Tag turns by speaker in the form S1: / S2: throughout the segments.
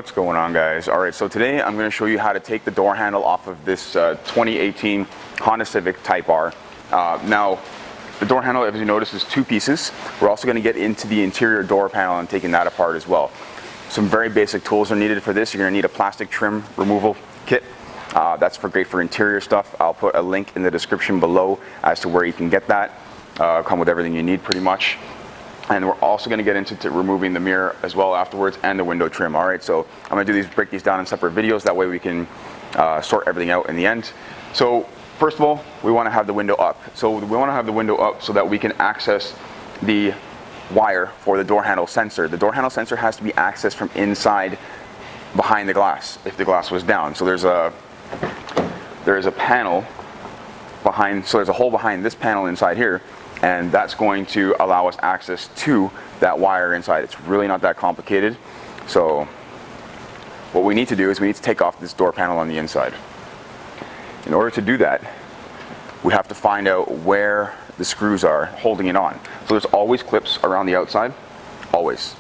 S1: What's going on, guys? Alright, so today I'm going to show you how to take the door handle off of this 2018 Honda Civic Type R. Now, the door handle, as you notice, is two pieces. We're also going to get into the interior door panel and taking that apart as well. Some very basic tools are needed for this. You're going to need a plastic trim removal kit. That's great for interior stuff. I'll put a link in the description below as to where you can get that. Come with everything you need pretty much. And we're also going to get into removing the mirror as well afterwards, and the window trim. Alright, so I'm going to break these down in separate videos. That way we can sort everything out in the end. So first of all, we want to have the window up. So we want to have the window up so that we can access the wire for the door handle sensor. The door handle sensor has to be accessed from inside behind the glass if the glass was down. So there's a panel behind, so there's a hole behind this panel inside here, and that's going to allow us access to that wire inside. It's really not that complicated. So what we need to do is we need to take off this door panel on the inside. In order to do that, we have to find out where the screws are holding it on. So there's always clips around the outside, always.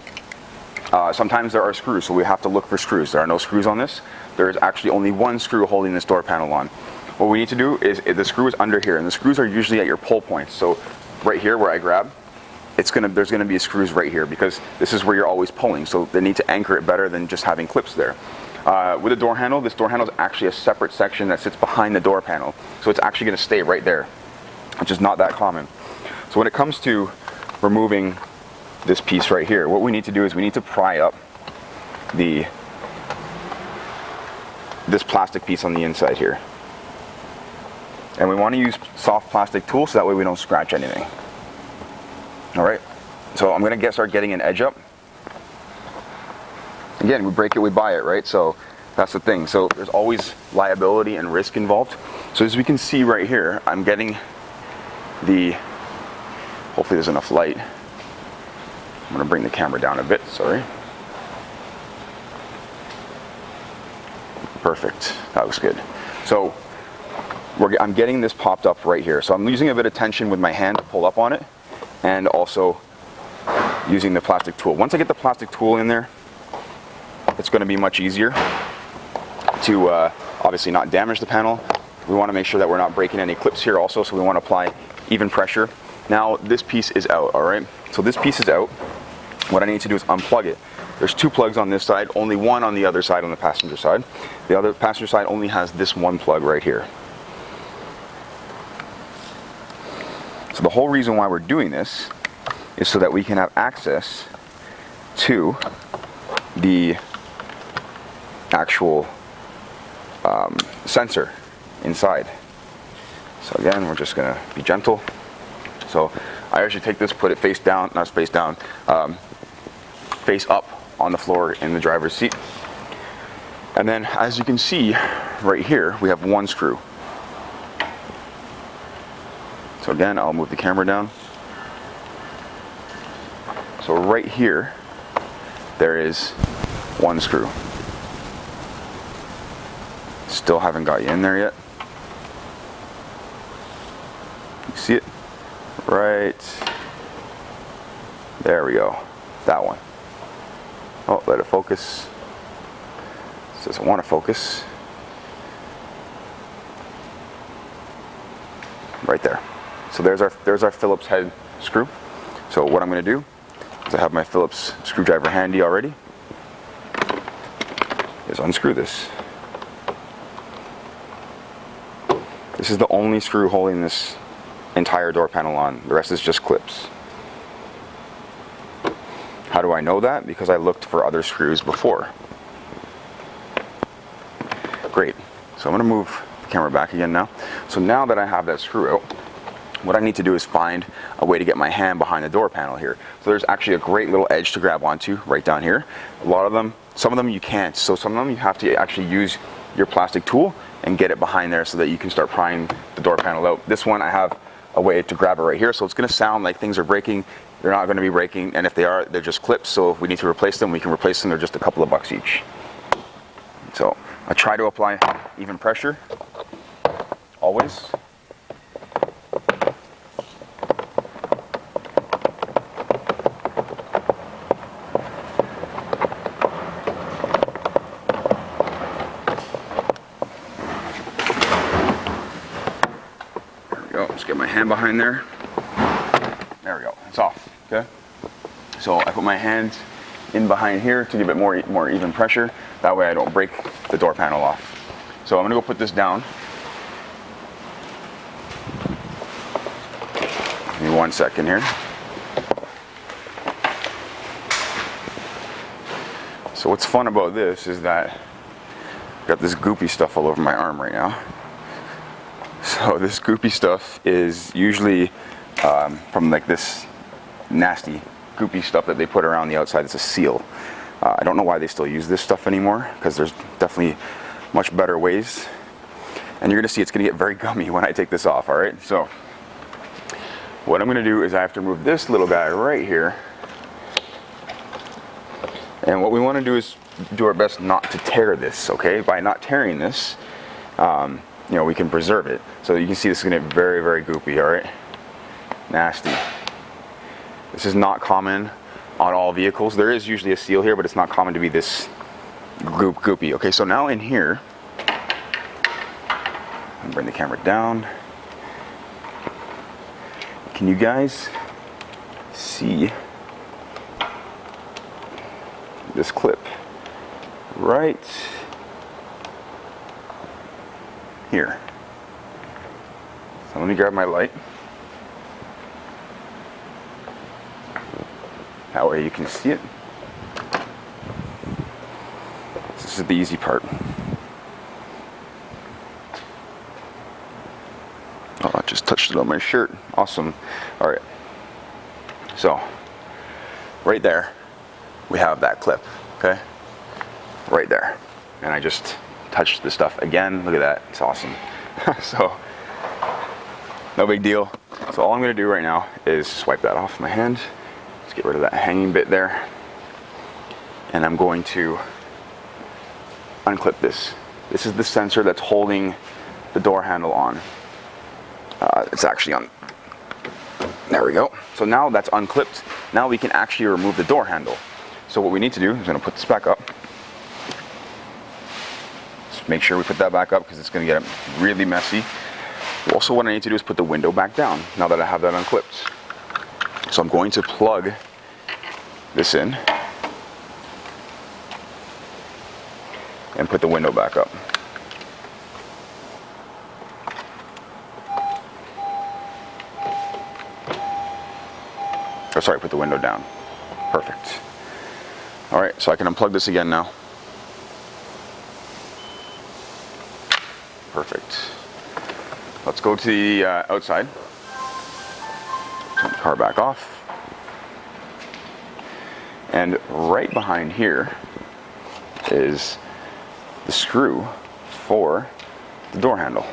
S1: Sometimes there are screws, so we have to look for screws. There are no screws on this. There is actually only one screw holding this door panel on. What we need to do is, the screw is under here, and the screws are usually at your pull points. So right here where I grab, there's gonna be screws right here, because this is where you're always pulling. So they need to anchor it better than just having clips there. With a door handle, this door handle is actually a separate section that sits behind the door panel. So it's actually gonna stay right there, which is not that common. So when it comes to removing this piece right here, what we need to do is we need to pry up this plastic piece on the inside here. And we want to use soft plastic tools so that way we don't scratch anything. Alright, so I'm going to start getting an edge up. Again, we break it, we buy it, right? So that's the thing. So there's always liability and risk involved. So as we can see right here, I'm getting hopefully there's enough light. I'm going to bring the camera down a bit, sorry. Perfect, that looks good. So I'm getting this popped up right here. So I'm using a bit of tension with my hand to pull up on it, and also using the plastic tool. Once I get the plastic tool in there, it's going to be much easier to obviously not damage the panel. We want to make sure that we're not breaking any clips here also, so we want to apply even pressure. Now this piece is out, alright? So this piece is out. What I need to do is unplug it. There's two plugs on this side, only one on the other side, on the passenger side. The other passenger side only has this one plug right here. So the whole reason why we're doing this is so that we can have access to the actual sensor inside. So again, we're just going to be gentle. So I usually take this, put it face down, not face down, face up on the floor in the driver's seat. And then as you can see right here, we have one screw. So again, I'll move the camera down. So right here, there is one screw. Still haven't got you in there yet. You see it? Right there we go. That one. Oh, let it focus. This doesn't want to focus. Right there. So there's our Phillips head screw. So what I'm going to do is I have my Phillips screwdriver handy already. Is unscrew this. This is the only screw holding this entire door panel on. The rest is just clips. How do I know that? Because I looked for other screws before. Great. So I'm going to move the camera back again now. So now that I have that screw out, what I need to do is find a way to get my hand behind the door panel here. So there's actually a great little edge to grab onto right down here. A lot of them, some of them you can't. So some of them you have to actually use your plastic tool and get it behind there so that you can start prying the door panel out. This one I have a way to grab it right here. So it's going to sound like things are breaking. They're not going to be breaking, and if they are, they're just clips. So if we need to replace them, we can replace them. They're just a couple of bucks each. So I try to apply even pressure, always. my hand behind there. There we go, it's off, okay? So I put my hand in behind here to give it more even pressure. That way I don't break the door panel off. So I'm gonna go put this down. Give me 1 second here. So what's fun about this is that I've got this goopy stuff all over my arm right now. So this goopy stuff is usually from like this nasty goopy stuff that they put around the outside. It's a seal. I don't know why they still use this stuff anymore, because there's definitely much better ways. And you're gonna see it's gonna get very gummy when I take this off, all right? So what I'm gonna do is I have to remove this little guy right here. And what we want to do is do our best not to tear this, okay? By not tearing this, you know, we can preserve it. So you can see this is going to get very, very goopy, all right? Nasty. This is not common on all vehicles. There is usually a seal here, but it's not common to be this goopy. Okay, so now in here, I'll bring the camera down. Can you guys see this clip right here? So let me grab my light. That way you can see it. This is the easy part. Oh, I just touched it on my shirt. Awesome. All right. So right there, we have that clip, okay? Right there. And I just touched the stuff again. Look at that, it's awesome. So, no big deal. So all I'm gonna do right now is swipe that off my hand. Let's get rid of that hanging bit there. And I'm going to unclip this. This is the sensor that's holding the door handle on. It's actually on. There we go. So now that's unclipped. Now we can actually remove the door handle. So what we need to do is I'm going to put this back up. Just make sure we put that back up because it's going to get really messy. Also, what I need to do is put the window back down now that I have that unclipped. So I'm going to plug this in and put the window back up. Or sorry, put the window down. Perfect. All right, so I can unplug this again now. Perfect. Let's go to the outside. Turn the car back off. And right behind here is the screw for the door handle.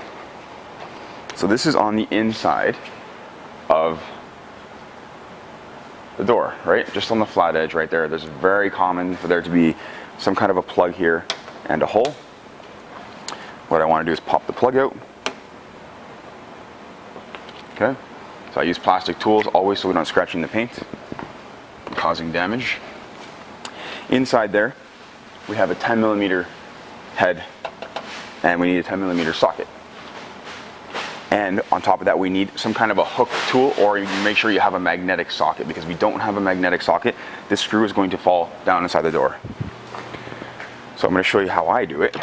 S1: So this is on the inside of the door, right? Just on the flat edge right there. There's very common for there to be some kind of a plug here and a hole. What I want to do is pop the plug out. Okay, so I use plastic tools always so we're not scratching the paint, causing damage. Inside there, we have a 10mm head and we need a 10mm socket. And on top of that, we need some kind of a hook tool, or you make sure you have a magnetic socket, because if we don't have a magnetic socket, this screw is going to fall down inside the door. So I'm going to show you how I do it.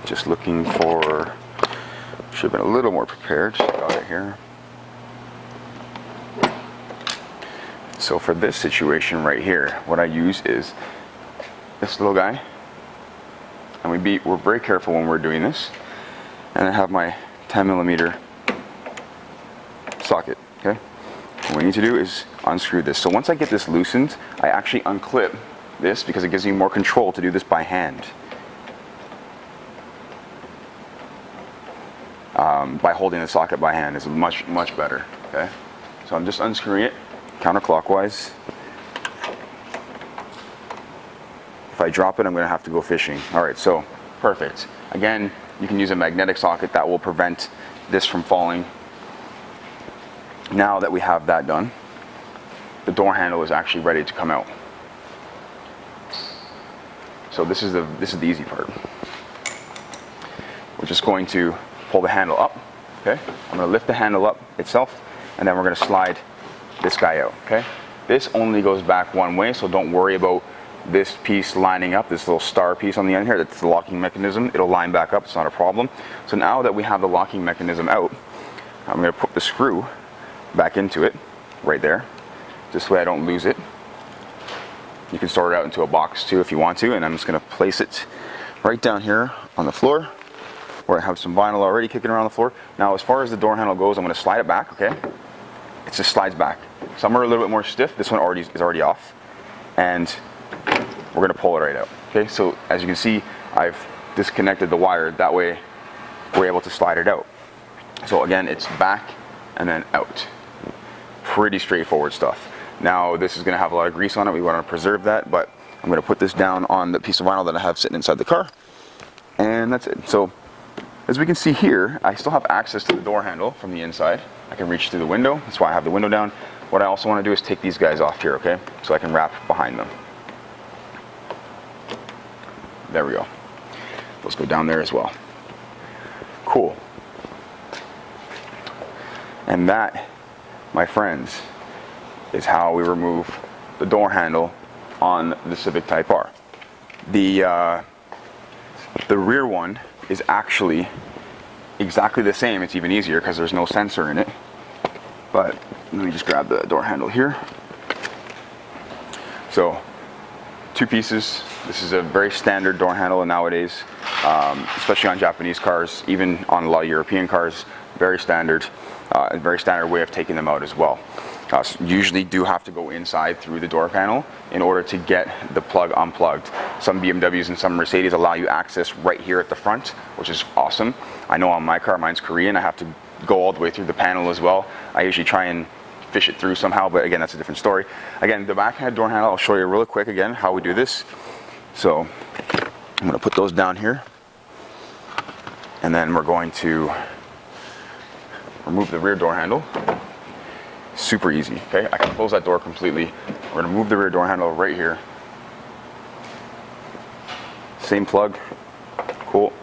S1: Just looking for, should have been a little more prepared. Got it here. So for this situation right here, what I use is this little guy, and we're very careful when we're doing this. And I have my 10mm socket, okay? What we need to do is unscrew this. So once I get this loosened, I actually unclip this because it gives me more control to do this by hand. By holding the socket by hand is much, much better, okay? So I'm just unscrewing it counterclockwise. If I drop it, I'm going to have to go fishing. All right, so perfect. Again, you can use a magnetic socket that will prevent this from falling. Now that we have that done, the door handle is actually ready to come out. So So this is the easy part. We're just going to pull the handle up, okay? I'm going to lift the handle up itself, and then we're going to slide this guy out, okay? This only goes back one way, so don't worry about this piece lining up, this little star piece on the end here. That's the locking mechanism. It'll line back up, it's not a problem. So now that we have the locking mechanism out, I'm going to put the screw back into it, right there. This way I don't lose it. You can store it out into a box too if you want to, and I'm just going to place it right down here on the floor, where I have some vinyl already kicking around the floor. Now, as far as the door handle goes, I'm going to slide it back, okay? It just slides back. Some are a little bit more stiff. This one is already off. And we're going to pull it right out, okay? So, as you can see, I've disconnected the wire. That way, we're able to slide it out. So, again, it's back and then out. Pretty straightforward stuff. Now, this is going to have a lot of grease on it. We want to preserve that, but I'm going to put this down on the piece of vinyl that I have sitting inside the car. And that's it. So, as we can see here, I still have access to the door handle from the inside. I can reach through the window. That's why I have the window down. What I also want to do is take these guys off here, okay? So I can wrap behind them. There we go. Let's go down there as well. Cool. And that, my friends, is how we remove the door handle on the Civic Type R. The rear one is actually exactly the same. It's even easier because there's no sensor in it. But let me just grab the door handle here. So, two pieces. This is a very standard door handle nowadays, especially on Japanese cars, even on a lot of European cars. Very standard, a very standard way of taking them out as well. So usually do have to go inside through the door panel in order to get the plug unplugged. Some BMWs and some Mercedes allow you access right here at the front, which is awesome. I know on my car, mine's Korean, I have to go all the way through the panel as well. I usually try and fish it through somehow, but again, that's a different story. Again, the backhand door handle, I'll show you real quick again how we do this. So I'm going to put those down here, and then we're going to remove the rear door handle. Super easy, okay? I can close that door completely. We're gonna move the rear door handle right here. Same plug, cool.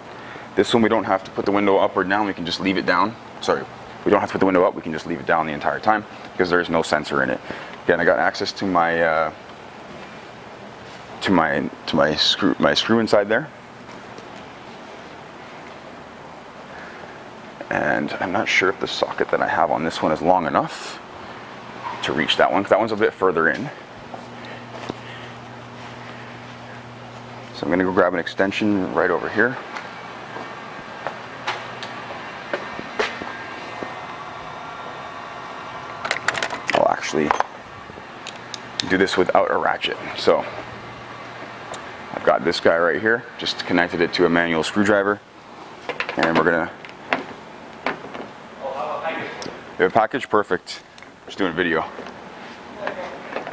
S1: This one we don't have to put the window up or down, we can just leave it down. Sorry, we don't have to put the window up, we can just leave it down the entire time because there's no sensor in it. Again, I got access to my screw inside there. And I'm not sure if the socket that I have on this one is long enough to reach that one, because that one's a bit further in. So I'm going to go grab an extension right over here. I'll actually do this without a ratchet. So I've got this guy right here, just connected it to a manual screwdriver, and we're going to... You have a package? Perfect. Just doing a video.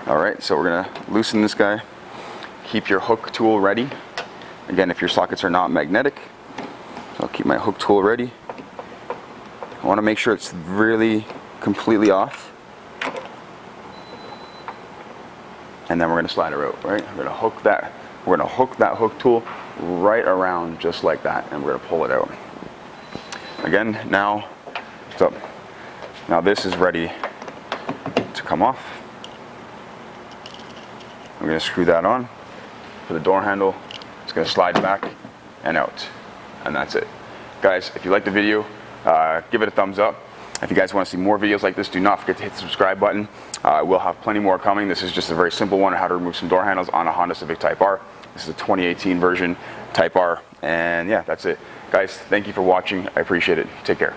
S1: Alright, so we're going to loosen this guy. Keep your hook tool ready. Again, if your sockets are not magnetic, I'll keep my hook tool ready. I want to make sure it's really completely off. And then we're going to slide her out, right? We're going to hook that. We're going to hook that hook tool right around just like that, and we're going to pull it out. Again, now, so now this is ready to come off. I'm going to screw that on for the door handle. It's going to slide back and out, and that's it. Guys, if you like the video, give it a thumbs up. If you guys want to see more videos like this, do not forget to hit the subscribe button. We'll have plenty more coming. This is just a very simple one on how to remove some door handles on a Honda Civic Type R. This is a 2018 version Type R, and yeah, that's it. Guys, thank you for watching. I appreciate it. Take care.